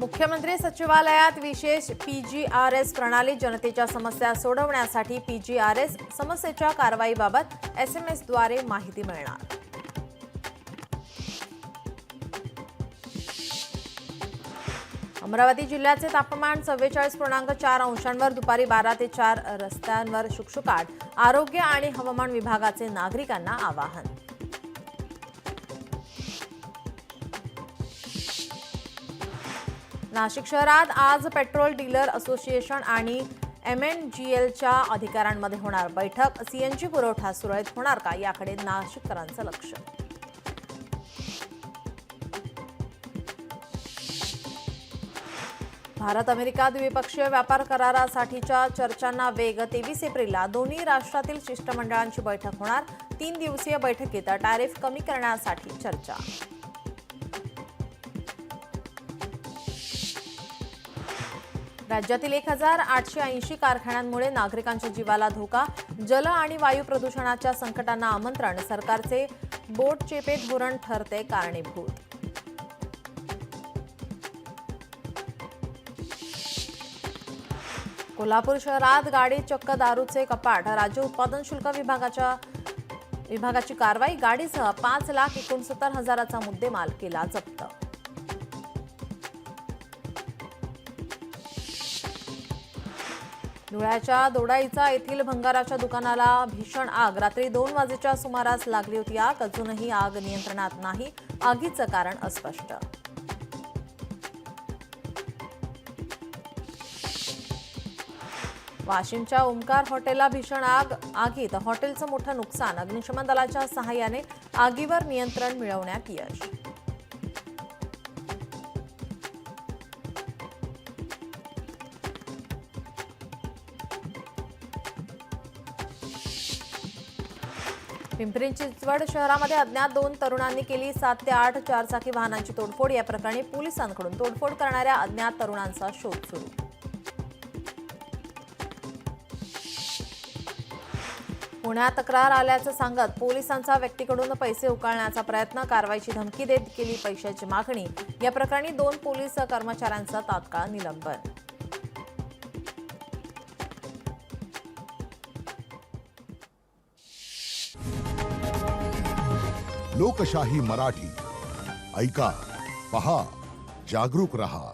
मुख्यमंत्री सचिवालयात विशेष पीजीआरएस प्रणाली जनतेच्या समस्या सोडवण्यासाठी पीजीआरएस समस्येच्या कारवाईबाबत एसएमएसद्वारे माहिती मिळणार। अमरावती जिल्ह्याचे तापमान 44.4 अंशांवर दुपारी 12 ते 4 रस्त्यांवर शुकशुकाट। आरोग्य आणि हवामान विभागाचे नागरिकांना आवाहन। नाशिक शहरात आज पेट्रोल डीलर असोसिएशन आणि एमएनजीएलच्या अधिकाऱ्यांमध्ये होणार बैठक। सीएनजी पुरवठा सुरळीत होणार का याकडे नाशिककरांचं लक्ष। भारत अमेरिका द्विपक्षीय व्यापार करारासाठीच्या चर्चांना वेग। 23 एप्रिलला दोन्ही राष्ट्रातील शिष्टमंडळांची बैठक होणार। 3 दिवसीय बैठकीत टॅरिफ कमी करण्यासाठी चर्चा। राज्यातील 1880 कारखान्यांमुळे नागरिकांच्या जीवाला धोका। जल आणि वायू प्रदूषणाच्या संकटांना आमंत्रण। सरकारचे बोट चेपे धोरण ठरते कारणीभूत। कोल्हापूर शहरात गाडी चक्क दारूचे कपाट। राज्य उत्पादन शुल्क विभागाची कारवाई। गाडीसह 5,69,000चा मुद्देमाल केला जप्त। धुळ्याच्या दोडाईचा येथील भंगाराच्या दुकानाला भीषण आग। रात्री 2 वाजेच्या सुमारास लागली होती आग। अजूनही आग नियंत्रणात नाही। आगीचं कारण अस्पष्ट। वाशिमच्या ओमकार हॉटेलला भीषण आग। आगीत हॉटेलचं मोठं नुकसान। अग्निशमन दलाच्या सहाय्याने आगीवर नियंत्रण मिळवण्यात यश। पिंपरी चिंचवड शहरामध्ये अज्ञात 2 तरुणांनी केली 7 ते 8 चारचाकी वाहनांची तोडफोड। या प्रकरणी पोलिसांकडून तोडफोड करणाऱ्या अज्ञात तरुणांचा शोध सुरू। पुण्यात तक्रार आल्याचं सांगत पोलिसांचा व्यक्तीकडून पैसे उकळण्याचा प्रयत्न। कारवाईची धमकी देत केली पैशाची मागणी। या प्रकरणी 2 पोलीस कर्मचाऱ्यांचं तात्काळ निलंबन। लोकशाही मराठी ऐका, पहा, जागरूक रहा।